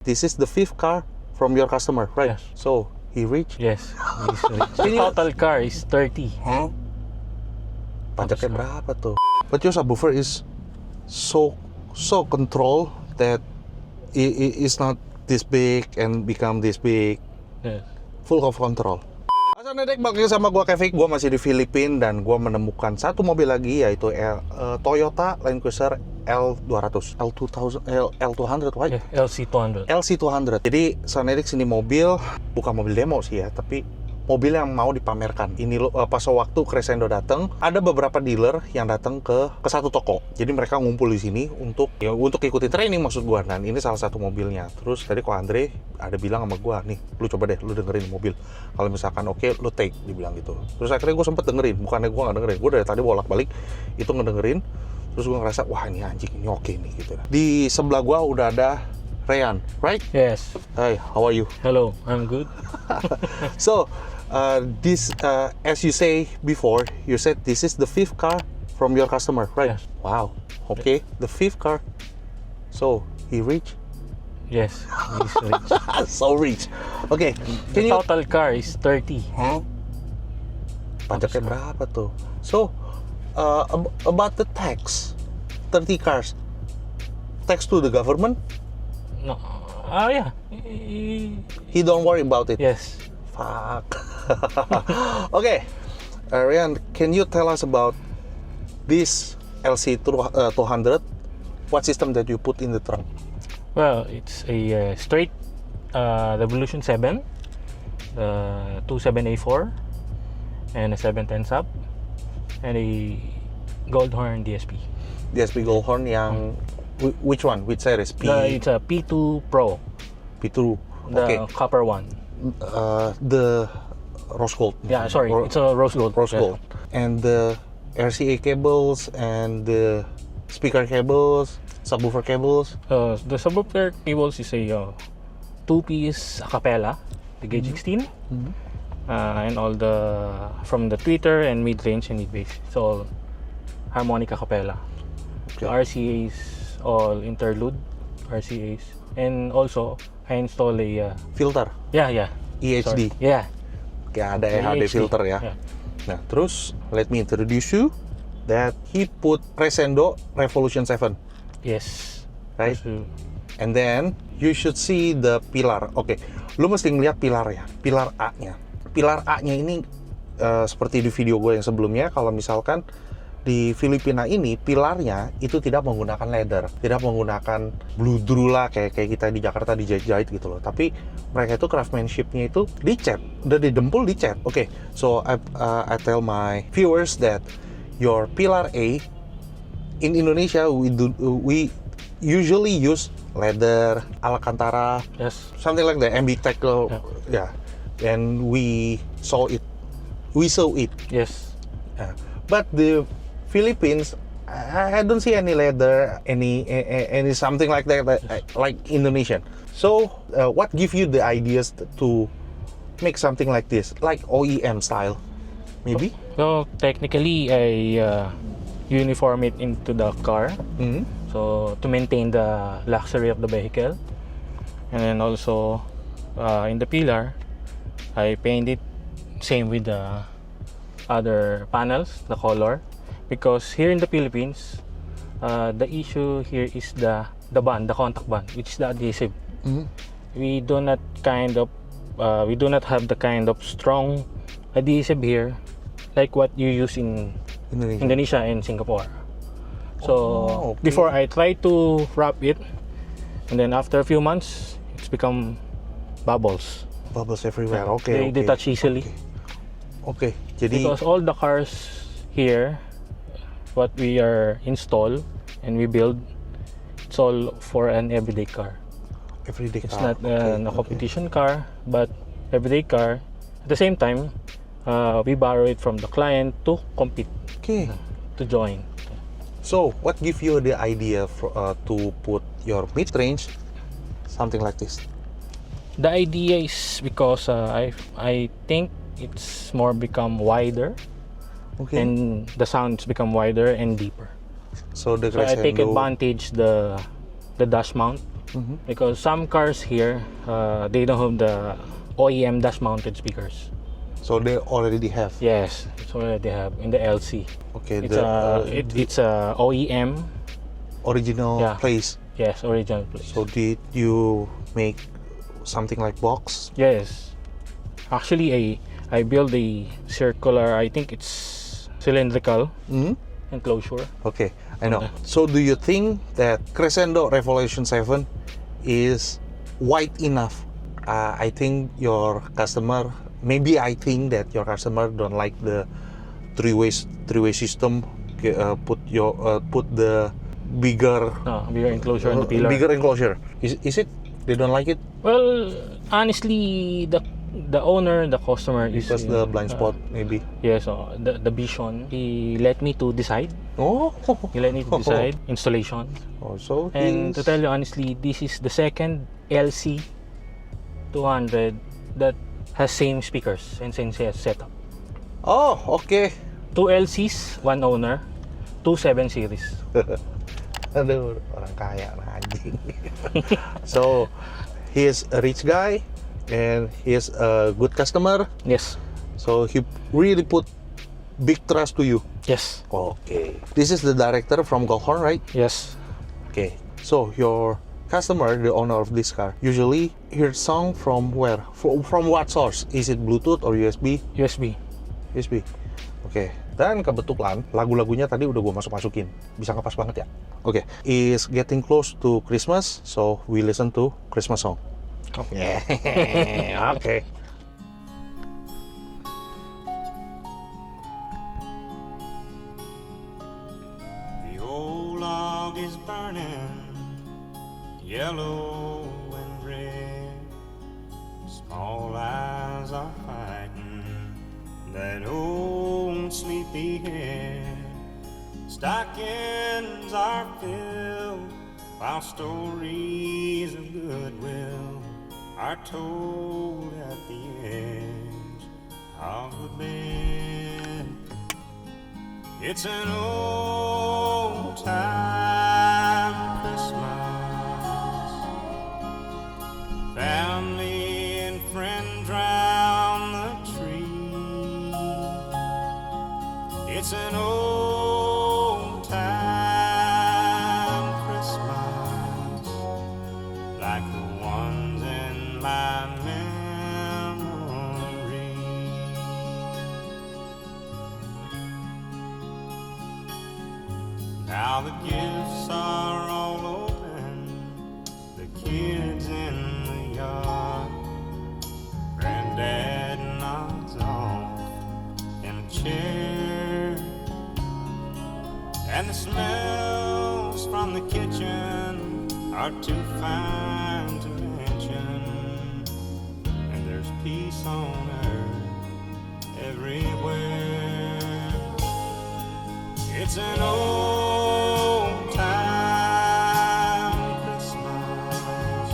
This is the fifth car from your customer, right? Yes. So he rich? Yes, he's rich. The total car is 30. Huh? Pajaknya berapa tuh? But your subwoofer is so controlled that it's not this big and become this big. Yes. Full of control. Assalamualaikum, balik lagi sama gua Kevin. Gua masih di Filipina dan gua menemukan satu mobil lagi, yaitu Toyota Land Cruiser L200, L200, right? Yeah, LC200. LC200. Jadi sebenarnya sini mobil bukan mobil demo sih ya, tapi mobil yang mau dipamerkan. Ini pas waktu Crescendo datang, ada beberapa dealer yang datang ke satu toko. Jadi mereka ngumpul di sini untuk ikuti training maksud gua. Dan ini salah satu mobilnya. Terus tadi kok Andre ada bilang sama gua, nih, lu coba deh, lu dengerin mobil. Kalau misalkan oke, lu take, dibilang gitu. Terus akhirnya gua sempet dengerin, bukannya gua nggak dengerin. Gua dari tadi bolak-balik itu ngedengerin. Terus gua ngerasa, wah ini anjing, ini oke nih gitu. Di sebelah gua udah ada Ryan, right? Yes. Hi, how are you? Hello, I'm good. So, this, as you say before, you said this is the fifth car from your customer, right? Yes. Wow. Okay, the fifth car. So, he rich? Yes, he's rich. So rich. Okay, The can you... total car is 30. Huh? Pajaknya berapa tuh? So, about the tax, 30 cars. Tax to the government? No. Yeah. He don't worry about it. Yes. Fuck. Okay, Ryan, can you tell us about this LC200? What system that you put in the trunk? Well, it's a straight Revolution 7, 27A4, and a 710 sub, and a Goldhorn DSP. DSP Goldhorn yang which one? Which series? It's a P2 Pro, P2. the Okay. copper one. The rose gold. Yeah, sorry, it's a rose gold. Rose Yeah. gold. And the RCA cables and the speaker cables, subwoofer cables. The subwoofer cables is a two-piece acapella, the gauge 16, and all from the tweeter and mid-range and mid-bass. It's all harmonic acapella. Okay. The RCAs all interlude RCAs, and also I install a Filter. yeah EHD. sorry. Yeah. Kayak ada EHD filter ya. Yeah. Nah, terus let me introduce you that he put Crescendo Revolution 7, Yes. right? So, And then you should see the pilar. Oke, lu mesti ngeliat pilarnya, pilar A-nya. Pilar A-nya ini seperti di video gue yang sebelumnya, kalau misalkan di Filipina ini pilarnya itu tidak menggunakan leather, tidak menggunakan bludru lah kayak kita di Jakarta dijahit-jahit gitu loh. Tapi mereka itu craftsmanship-nya itu dicat, udah didempul dicat. Oke, so I tell my viewers that your pilar A in Indonesia we usually use leather, Alcantara, yes. something like that, Ambitech, yeah. And we sew it. Yes. But the Philippines, I don't see any leather, any something like that, like Indonesian. So, what give you the ideas to make something like this, like OEM style, maybe? So technically, I uniform it into the car. Mm-hmm. So to maintain the luxury of the vehicle, and then also in the pillar, I paint it same with the other panels, the color, because here in the Philippines, the issue here is the band, the contact band, which is the adhesive. Mm-hmm. We do not have the kind of strong adhesive here, like what you use in Indonesia and Singapore. So okay. before I try to wrap it, and then after a few months, it's become bubbles. Bubbles everywhere. Okay. They touch easily. Okay. Jadi Because all the cars here, what we are install and we build, it's all for an everyday car. everyday It's car. not a competition car, but everyday car. At the same time, we borrow it from the client to compete, Okay. to join. So, what give you the idea to put your mid-range something like this? The idea is because I think it's more become wider, Okay. and the sounds become wider and deeper. So the So I take Crescendo, advantage the dash mount because some cars here they don't have the OEM dash mounted speakers. So they already have. Yes, it's already have in the LC. Okay, It's a OEM. original Yeah. place. Yes, original place. So did you make something like box? Yes, actually I built a circular. I think it's cylindrical Hmm. enclosure. Okay, I know. So do you think that Crescendo Revolution 7 is wide enough? I think your customer, maybe I think that your customer don't like the three-way system. Put the bigger Bigger enclosure on the pillar. bigger enclosure. Is it? They don't like it Well, honestly, the owner, the customer because is the blind spot maybe. Yes, the vision. He let me to decide. Oh, He let me to decide installation. Also, And to tell you honestly, this is the second LC 200 that has same speakers and same setup. oh, okay. 2 LCs, 1 owner, 2 7 series. Aduh, orang kaya nah, anjing. So, he is a rich guy and he is a good customer. Yes, So, he really put big trust to you. yes, Okay. This is the director from Goldhorn, right? yes. Okay. So, your customer, the owner of this car, usually hear song from where? From what source? Is it Bluetooth or USB? USB. USB. Oke. Dan kebetulan lagu-lagunya tadi udah gue masukin. Bisa ngepas banget ya. Oke. Is getting close to Christmas, so we listen to Christmas song. Okay. Oke. The old log is burning, yellow and red. Small eyes are fighting that old sleepy head. Stockings are filled while stories of goodwill are told at the edge of the bed. It's an old time Christmas. Family and friends round the tree. It's an old time Christmas, like the ones in my memory. Now the gifts are all open, the kids in the yard. Granddad nods off in a chair, and the smells from the kitchen are too fine to mention. And there's peace on earth everywhere. It's an old time Christmas.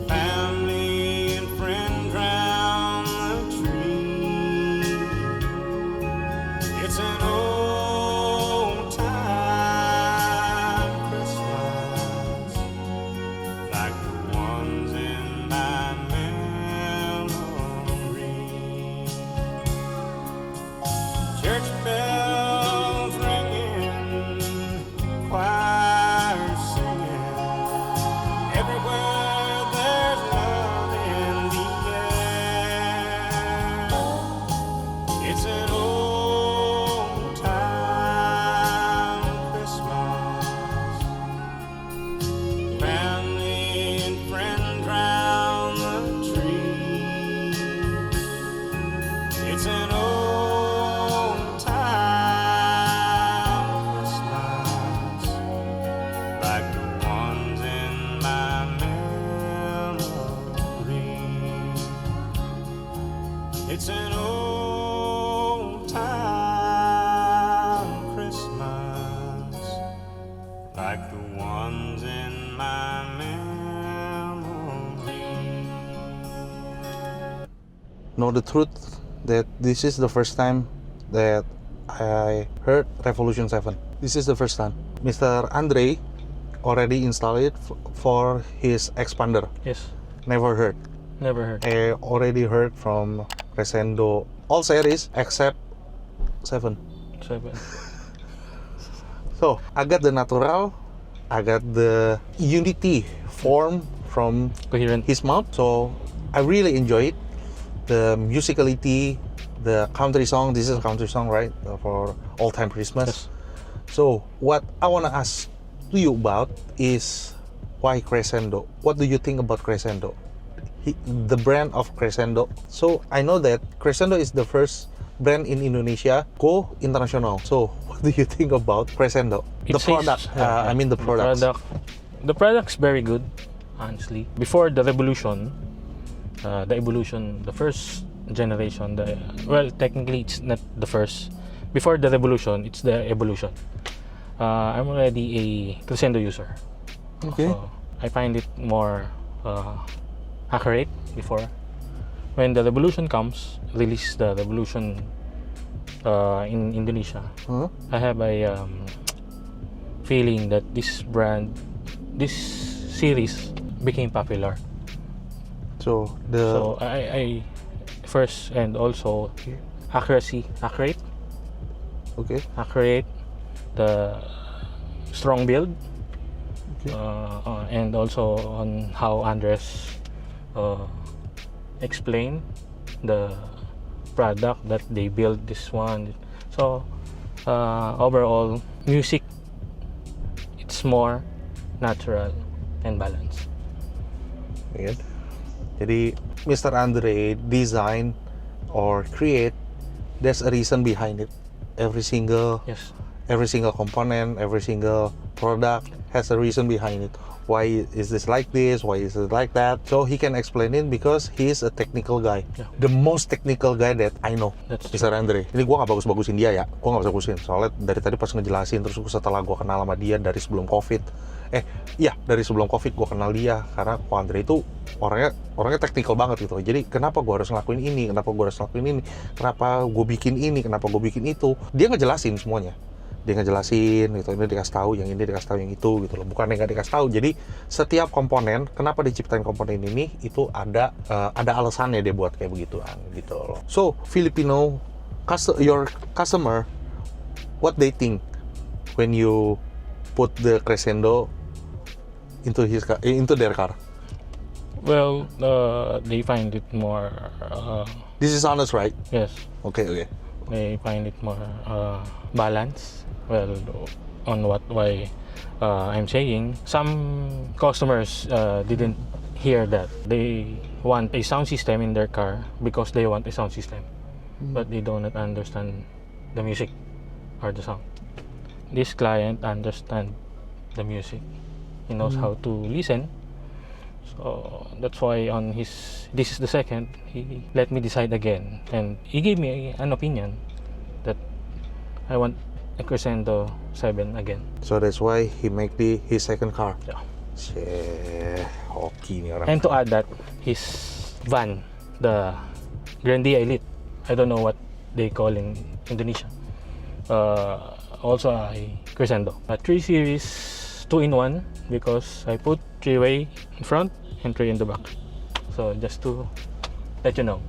Family and friends round the tree. It's an old time Christmas, like the ones in my memory. Church bells ringing, choirs singing. Everywhere there's love in the air. It's an old time Christmas. Family and friends round the tree. It's an old time Christmas, like the ones in my memory. It's an old time Christmas, like the ones in my memory. Know the truth that this is the first time that I heard Revolution 7. This is the first time. Mr. Andre already installed it for his expander. Yes, Never heard. never heard. I already heard from Crescendo all series except 7. 7. So I got the natural, I got the unity form from Coherent. his mouth. So I really enjoy it. The musicality, the country song. This is a country song, right? For All Time Christmas. Yes. So what I want to ask to you about is why Crescendo? What do you think about Crescendo? The brand of Crescendo. So I know that Crescendo is the first brand in Indonesia go international. So what do you think about Crescendo? It The says- product. I mean the products. The product's very good, honestly. Before the revolution, the evolution, the first generation, well, technically it's not the first. Before the revolution, it's the evolution. I'm already a Crescendo user. Okay. So I find it more accurate before. When the revolution comes, release the revolution in Indonesia, Huh? I have a feeling that this brand, this series became popular. So So I first, and also accuracy, accurate, okay. the strong build, Okay. and also on how Andres explained the product that they built this one. So overall music, it's more natural and balanced. Ayan. Jadi Mr. Andre design or create, there's a reason behind it. Every single Yes. component, every single product has a reason behind it. Why is this like this? Why is it like that? So he can explain it because he's a technical guy. Yeah. The most technical guy that I know. That's Mr. Andre. Ini gue gak bagus-bagusin dia ya. Gue gak bagus-bagusin. Soalnya dari tadi pas ngejelasin, terus setelah gue kenal sama dia dari sebelum COVID. Dari sebelum COVID gue kenal dia. Karena Ko Andre itu orangnya teknikal banget gitu. Jadi kenapa gue harus ngelakuin ini? Kenapa gue harus ngelakuin ini? Kenapa gue bikin ini? Kenapa gue bikin itu? Dia ngejelasin semuanya. Dia ngejelasin gitu, ini dikasih tahu, yang ini dikasih tahu, yang itu gitu loh. Bukan yang nggak dikasih tahu. Jadi setiap komponen, kenapa diciptain komponen ini, itu ada alasannya dia buat kayak begituan gitu loh. So Filipino your customer, what they think when you put the Crescendo into their car? Well, they find it more. This is honest, right? Yes, Okay. they find it more balanced. Well, on why I'm saying, some customers didn't hear that. They want a sound system in their car because they want a sound system, but they do not understand the music or the sound. This client understand the music. He knows how to listen. So that's why this is the second, he let me decide again, and he gave me an opinion that I want a Crescendo 7 again. So that's why he make his second car. Yeah. Hoki nih orang. And to add that, his van, the Grandia Elite, I don't know what they call in Indonesia, also a Crescendo. A 3 Series 2-in-1 because I put 3-way in front and 3 in the back. So just to let you know.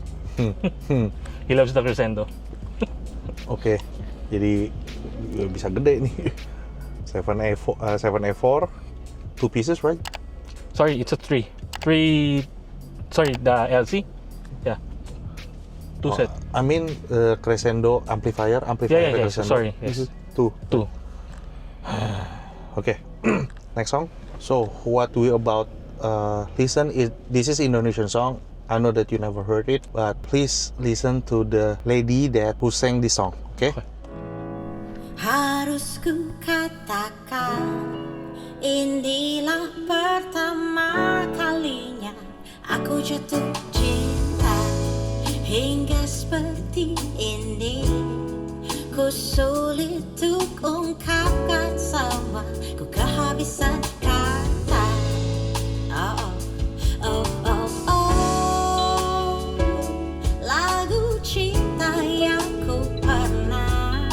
He loves the Crescendo. Oke, jadi bisa gede nih. 7A4, 2 pieces, right? Sorry, it's a 3. Sorry, the LC? Yeah. 2 set. I mean Crescendo amplifier Yeah, Crescendo. sorry, This yes. is 2. 2. Okay. Next song. So what we about listen is this is Indonesian song. I know that you never heard it, but please listen to the lady who sang this song. Okay? Harus ku katakan, inilah pertama kalinya aku jatuh cinta. Hingga seperti ini, ku sulit untuk ungkapkan semua, ku kehabisan kata. Lagu cinta yang ku pernah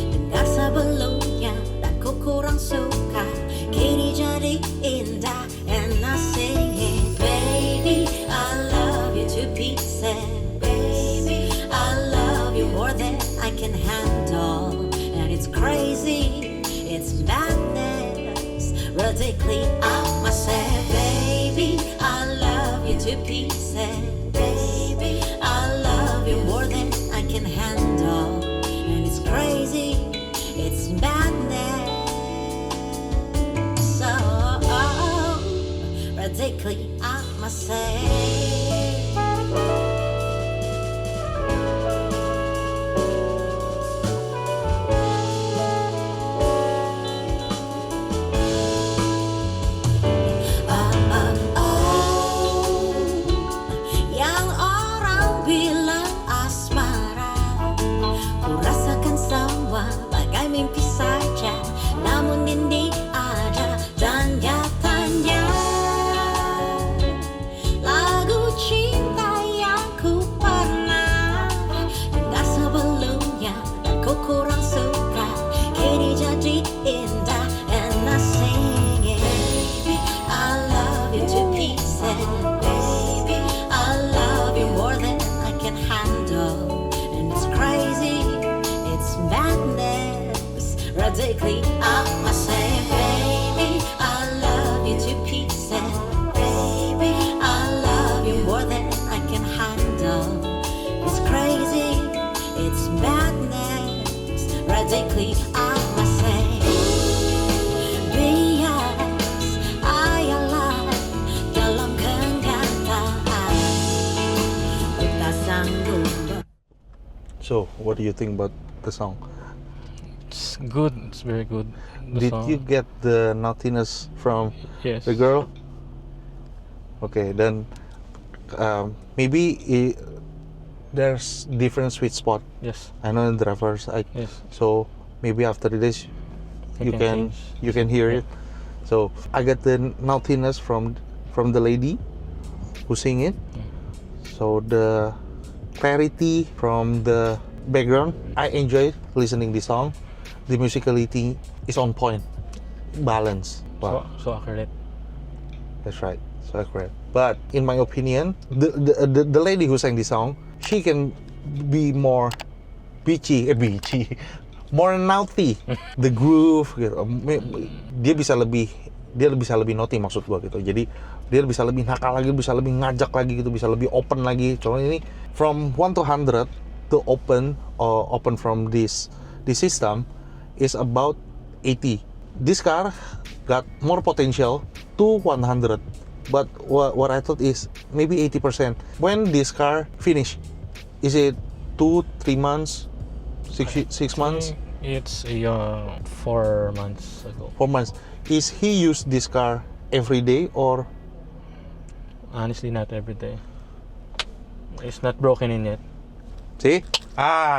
dengar sebelumnya dan ku kurang suka, kini jadi Radically, I must say, baby, I love you to pieces. Baby, I love you more than I can handle. And it's crazy, it's madness. So, radically, I must say. Yang orang bilang asmara, ku rasakan semua bagai mimpi saja. Namun ini ada tanda-tanda. Lagu cinta yang ku pernah dengar sebelumnya dan ku kurang suka, kini jadi indah. And I sing it, baby, I love you to pieces. Baby, I love you more than I can handle. And it's crazy, it's madness. Radically, I must say, baby, I love you to pieces. Baby, I love you more than I can handle. It's crazy, it's madness. Radically, I must say, bias ayalah dalam kenyataan. Ku tak sanggup. So, what do you think about the song? It's good. It's very good. The Did song. you get the naughtiness from Yes. the girl? Okay, then maybe there's different sweet spot. Yes. I know in the reverse. Yes. So maybe after this, You can change. you can hear Yeah. it. So I get the naughtiness from the lady who sing it. So the clarity from the background, I enjoy listening the song. The musicality is on point, balance. Wow. So accurate. That's right, so accurate. But in my opinion, the lady who sang the song, she can be more beachy, more naughty. The groove, gitu. Dia bisa lebih naughty maksud gua gitu. Jadi dia bisa lebih nakal lagi, bisa lebih ngajak lagi gitu, bisa lebih open lagi. Soalnya ini from 1 to 100 to open from this system is about 80. This car got more potential to 100, but what I thought is maybe 80%. When this car finish, is it 2-3 months, 6 months, It's 4 months ago. 4 months? Is he use this car every day or? Honestly, not every day. It's not broken in yet. See?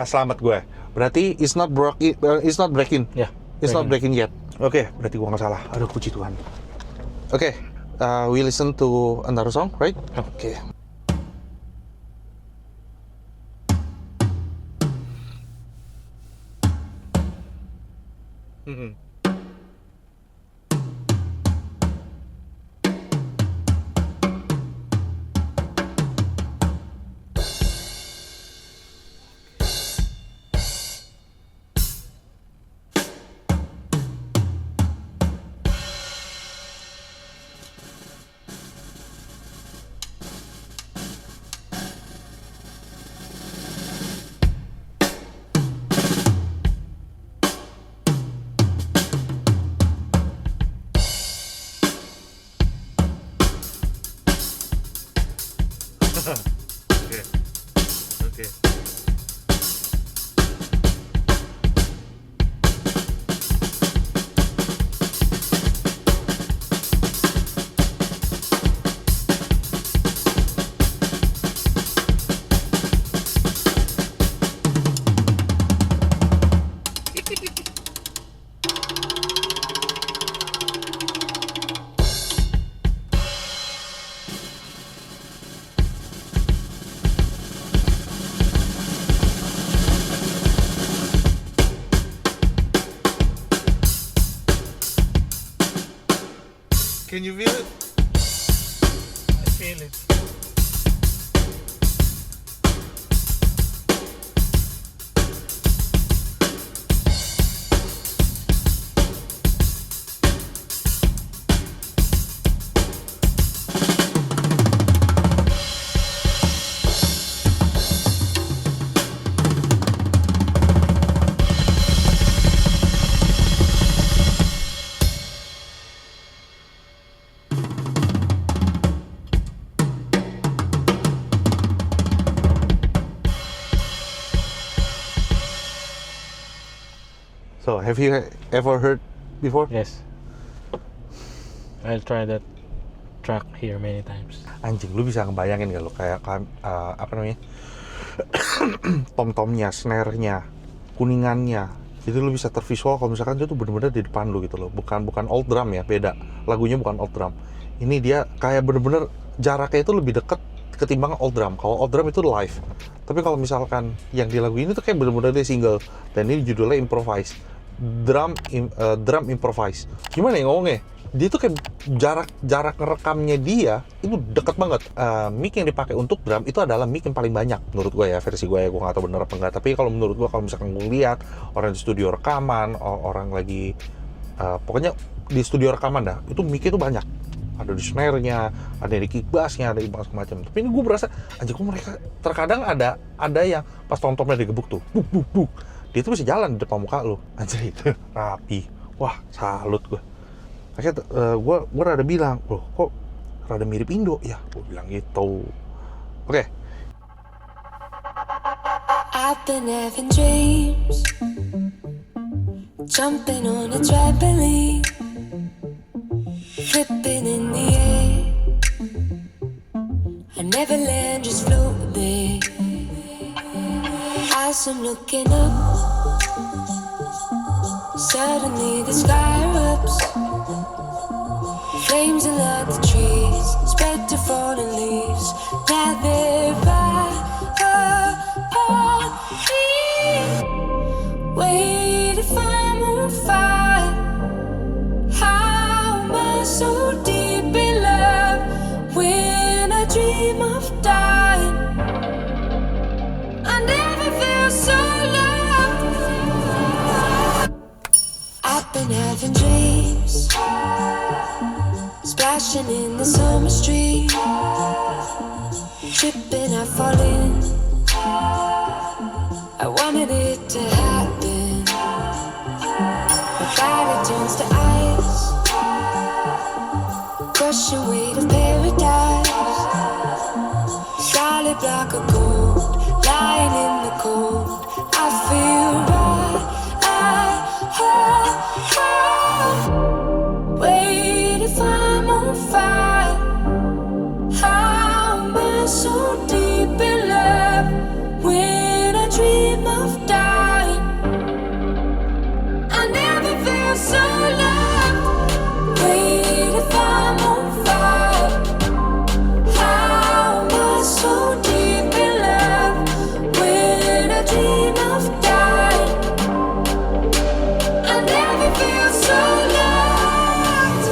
Selamat gue. Berarti it's not breaking. Yeah. It's not breaking yet. Oke, berarti gua nggak salah. Aduh, puji Tuhan. Oke, we listen to another song, right? Oke. Oke. Can you feel it? I feel it. So, have you ever heard before? Yes. I'll try that track here many times. Anjing, lu bisa ngebayangin gak lo kayak apa namanya? Tom-tomnya, snare-nya, kuningannya. Jadi lu bisa tervisual kalau misalkan dia tuh bener-bener di depan lu gitu loh. Bukan old drum ya, beda. Lagunya bukan old drum. Ini dia kayak bener-bener jaraknya itu lebih deket ketimbang old drum. Kalau old drum itu live. Tapi kalau misalkan yang di lagu ini tuh kayak bener-bener dia single. Dan ini judulnya Improvise. Drum Improvise. Gimana ya ngomongnya? Dia tuh kayak jarak ngerekamnya dia itu deket banget. Mic yang dipakai untuk drum itu adalah mic yang paling banyak menurut gue ya, versi gue ya, gue nggak tahu bener apa enggak. Tapi kalau menurut gue, kalau misalkan gue lihat orang di studio rekaman, orang lagi pokoknya di studio rekaman dah, itu mic itu banyak. Ada di snare-nya, ada di kick bass-nya, ada di macam-macam. Tapi ini gue berasa anjir, kok mereka terkadang ada yang pas tom-tomnya digebuk tuh, buk, dia tuh bisa jalan di depan muka lu. Anjir, itu rapi. Wah, salut gue. Akhirnya gue rada bilang, loh kok rada mirip Indo ya? Gue bilang gitu. Oke. I've been having dreams, jumping on a trampoline, flipping in the air. I never land, just float there. As I'm looking up, suddenly the sky erupts. Flames alert the trees, spread to fallen leaves. Now they're right upon me. Wait, if I'm on fire, how am I so deep in love? When I dream of dying, I never feel so loved. I've been having dreams, splashing in the summer street, tripping, I fall in. I wanted it to happen. My body turns to ice, crushing weight of paradise. Solid block of gold, lying in the cold. I feel right. Wait, if I'm on fire, how am I so deep in love? When I dream of dying, I never feel so loved. Wait, if I'm on fire, how am I so deep in love? When I dream of dying, I never feel so loved.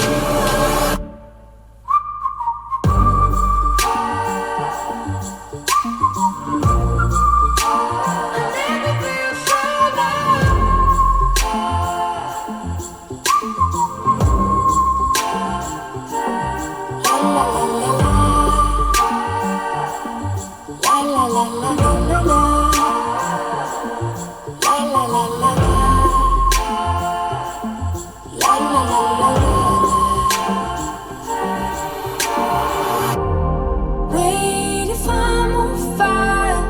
Wait, if I'm on fire.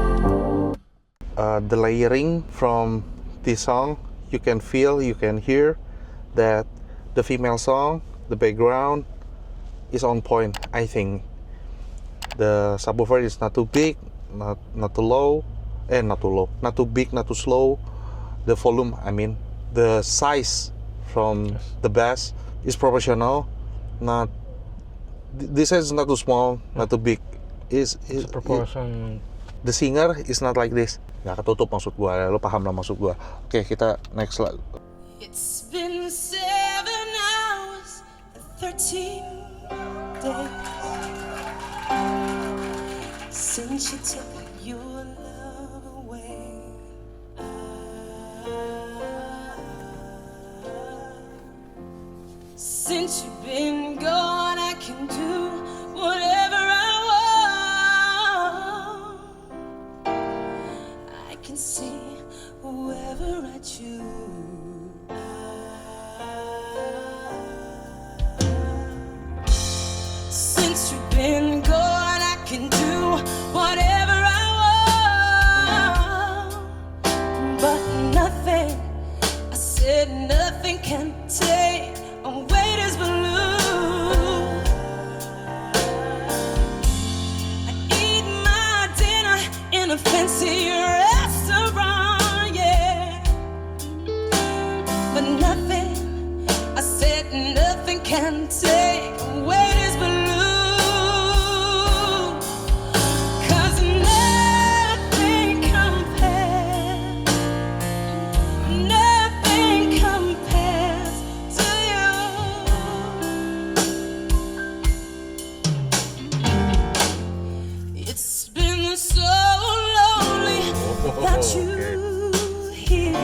The layering from this song, you can feel, you can hear that the female song, the background is on point. I think the subwoofer is not too big, not too low, not too big, not too slow. The volume, I mean, the size from the bass is proportional. Not this is not too small, not too big. Is Proportion. the singer is not like this. Nggak ketutup maksud gua, lo paham lah maksud gua. Oke, kita next lah. It's been 7 hours and 13 days since you took your love away. Since you've been gone, I can do whatever I want. I can see whoever I choose. Since you've been gone, I can do whatever I without you here.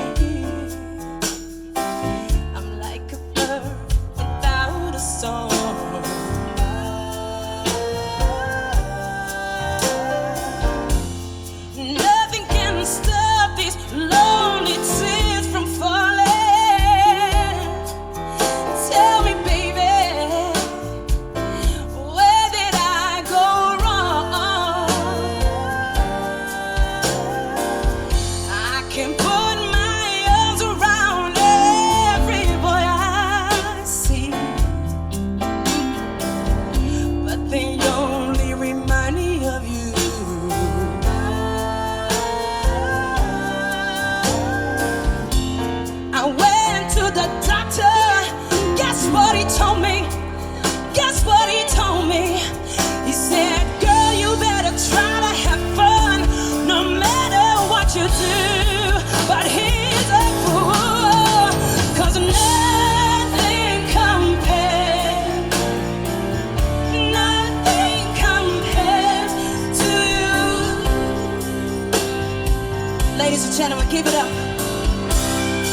I'm like a bird without a song. Nothing can stop these lonely tears from falling. Tell me, baby, where did I go wrong? I can put my arms around every boy I see, but they only remind me of you. I went to the doctor. Guess what he told me? Guess what he told me? He said, girl, you better try to have fun no matter what you do. But he's a fool, 'cause nothing compares to you. Ladies and gentlemen, give it up.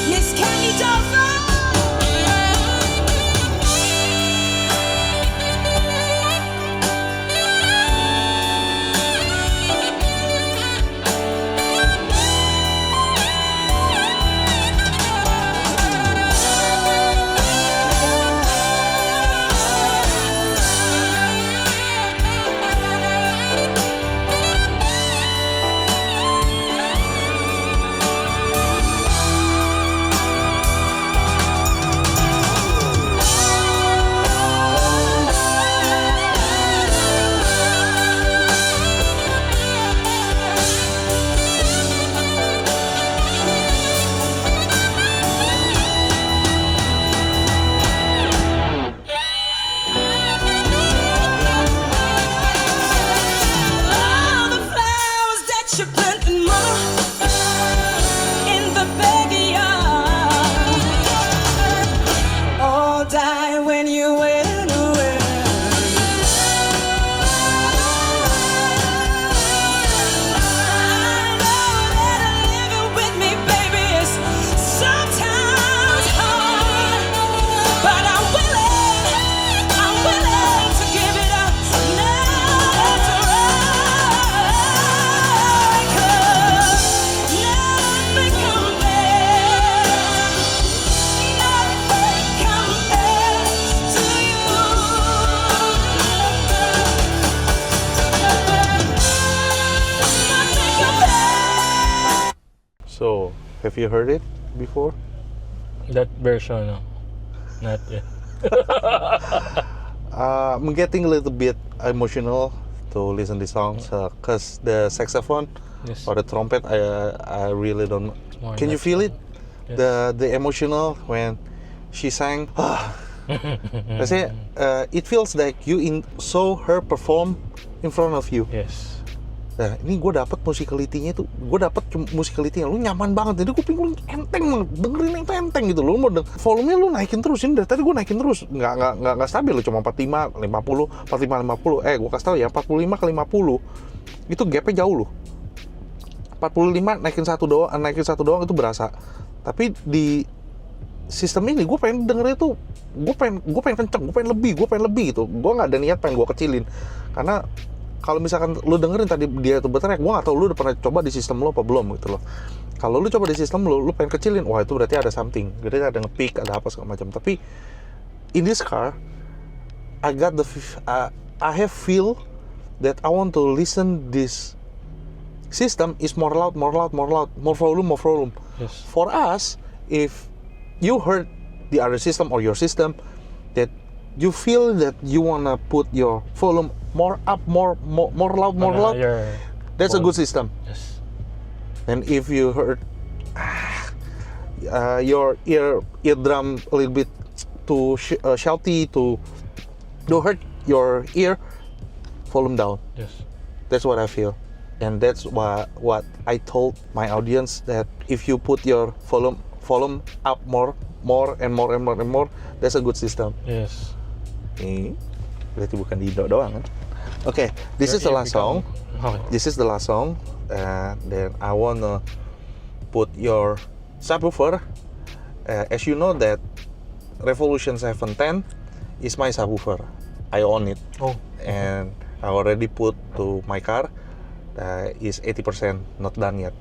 Miss Candy Dover. All the flowers that you planted, mama, in the backyard, all die when you went away. I know that living with me, baby, is sometimes hard, but I'm willing to give it up now. That's right, 'cause nothing compares to you. Nothing compares. So, have you heard it before? That version, no? Not yet. I'm getting a little bit emotional to listen to songs because the saxophone Yes. or the trumpet, I really don't. More Can you feel it? Yes. The emotional when she sang. Kasi, it feels like you saw her perform in front of you. Yes. Nah, ini gue dapet musicality-nya itu, gue dapet musicality-nya, lu nyaman banget, jadi kuping lu enteng banget, dengerin itu enteng gitu, lu mau volume-nya lu naikin terus, ini dari tadi gue naikin terus, nggak stabil, cuma 45, 50, 45, 50, gue kasih tau ya, 45 ke 50, itu gap-nya jauh loh, 45 naikin satu doang itu berasa, tapi di sistem ini gue pengen dengerin tuh, gue pengen kenceng, gue pengen lebih gitu, gue nggak ada niat pengen gue kecilin, karena kalau misalkan lu dengerin tadi dia itu berteriak, gue nggak tahu lu udah pernah coba di sistem lu apa belum gitu loh. Kalau lu coba di sistem lu pengen kecilin, wah itu berarti ada something, berarti ada nge-peak, ada apa segala macam. Tapi in this car, I have feel that I want to listen this system is more loud, more volume. Yes. For us, if you heard the other system or your system, that you feel that you wanna put your volume more up, more loud, that's a good system. Yes. And if you heard your eardrum a little bit too shouty to hurt your ear, volume down. Yes. That's what I feel, and that's what I told my audience, that if you put your volume up more, that's a good system. Yes. Berarti bukan di Indo doang kan? Okay, this is the last song. Okay. This is the last song. Then I wanna put your subwoofer. As you know that Revolution 710 is my subwoofer. I own it. Oh. And I already put to my car. Is 80% not done yet.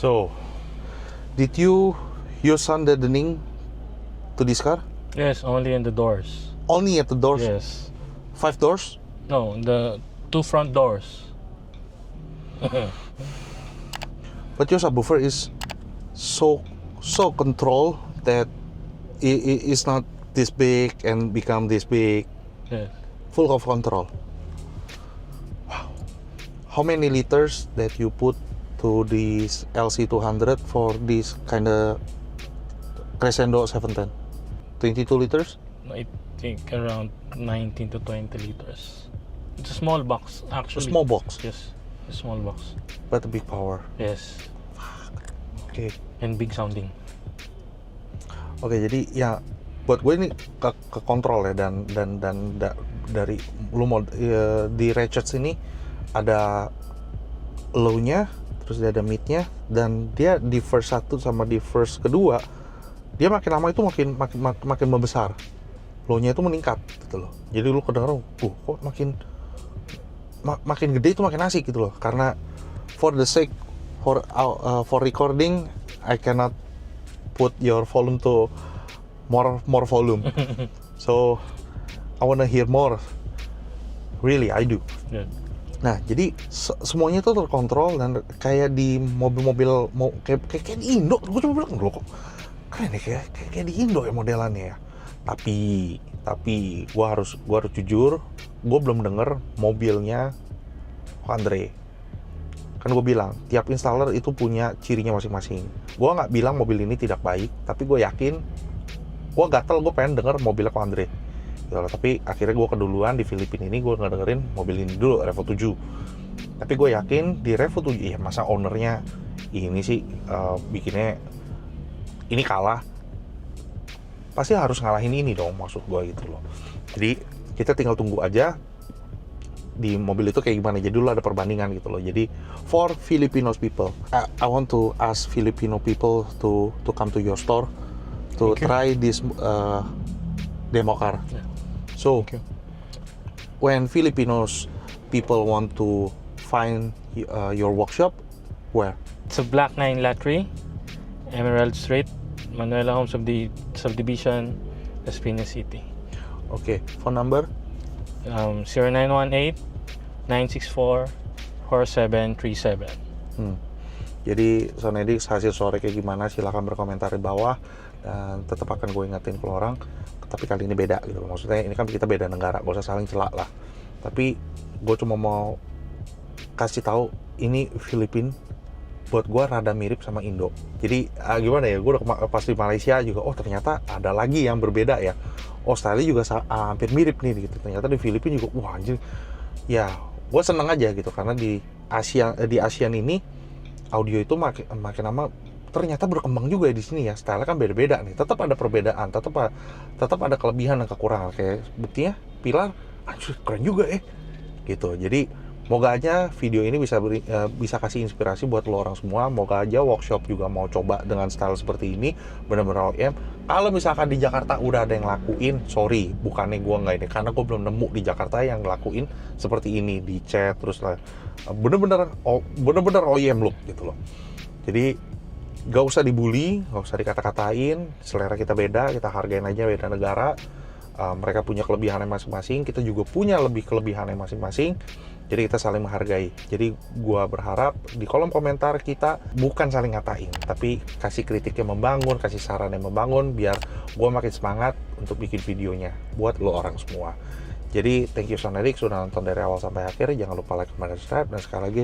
So, did you use sun deadening to this car? Yes, only in the doors. Only at the doors? Yes. 5 doors? No, the 2 front doors. But your subwoofer is so controlled that it's not this big and become this big. Yes. Full of control. Wow. How many liters that you put to this LC200 for this kind of Crescendo 710? 22 liters? I think around 19 to 20 liters. It's a small box, A actually. small box, Yes, a small box. but a big power. Yes, Oke. and big sounding. Oke, jadi ya buat gue ini ke kontrol ya dan dari lu mau di ratchet sini ada low-nya, terus dia ada mid-nya, dan dia di verse 1 sama di verse kedua dia makin lama itu makin membesar. Low-nya itu meningkat gitu loh. Jadi lu kedengeran, kok makin gede itu makin asik gitu loh. Karena for the sake for recording I cannot put your volume to more volume. So I wanna hear more. Really, I do. Yeah. Nah, jadi semuanya itu terkontrol dan kayak di mobil-mobil kayak di Indo. Gue cuma bilang, loh kok keren ya, kayak di Indo ya modelannya ya. Tapi gue harus jujur, gue belum denger mobilnya Andre. Kan gue bilang, tiap installer itu punya cirinya masing-masing. Gue nggak bilang mobil ini tidak baik, tapi gue yakin, gue gatel, gue pengen denger mobilnya Andre. Gitu, tapi akhirnya gue keduluan di Filipina ini, gue nggak dengerin mobil ini dulu, Revo 7. Tapi gue yakin di Revo 7, ya masa ownernya ini sih bikinnya ini kalah, pasti harus ngalahin ini dong, maksud gue gitu loh. Jadi kita tinggal tunggu aja di mobil itu kayak gimana. Jadi dulu ada perbandingan gitu loh. Jadi for Filipino people, I want to ask Filipino people to come to your store to try this demo car. Yeah. So Thank you. when Filipinos people want to find your workshop, where? It's a Block 9 Lot 3, Emerald Street, Manuela Home Subdivision, Las Piñas City. Okay, phone number? 0918-964-5699. 4737. Jadi Sonedix hasil sore kayak gimana silahkan berkomentar di bawah, dan tetap akan gue ingetin ke lo orang, tapi kali ini beda gitu. Maksudnya ini kan kita beda negara, gak usah saling celak lah. Tapi gue cuma mau kasih tahu ini Filipina buat gue rada mirip sama Indo. Jadi gimana ya, gue udah pas di Malaysia juga, oh ternyata ada lagi yang berbeda ya. Oh style juga hampir mirip nih gitu. Ternyata di Filipina juga, wah anjir. Ya gue seneng aja gitu, karena di ASEAN ini audio itu makin lama ternyata berkembang juga ya di sini ya. Style kan beda-beda nih. Tetap ada perbedaan, tetap ada kelebihan dan kekurangan. Kayak buktinya Pilar, anjir keren juga gitu. Jadi moga aja video ini bisa kasih inspirasi buat lo orang semua. Moga aja workshop juga mau coba dengan style seperti ini, bener-bener OEM. Kalau misalkan di Jakarta udah ada yang lakuin, sorry, bukannya gue nggak ini, karena gue belum nemu di Jakarta yang lakuin seperti ini di chat terus lah, bener-bener OEM look gitu loh. Jadi gak usah dibully, gak usah dikata-katain. Selera kita beda, kita hargain aja, beda negara. Mereka punya kelebihannya masing-masing, kita juga punya kelebihannya masing-masing. Jadi kita saling menghargai. Jadi gua berharap di kolom komentar kita bukan saling ngatain, tapi kasih kritik yang membangun, kasih saran yang membangun, biar gua makin semangat untuk bikin videonya buat lo orang semua. Jadi thank you Sonedix sudah nonton dari awal sampai akhir. Jangan lupa like, comment, dan subscribe. Dan sekali lagi,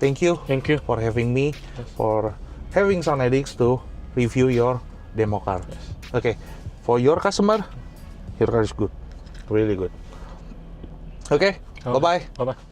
thank you for having me, for having Sonedix to review your demo car. Okay, for your customer, your car is good, really good. Okay, bye-bye. Bye-bye.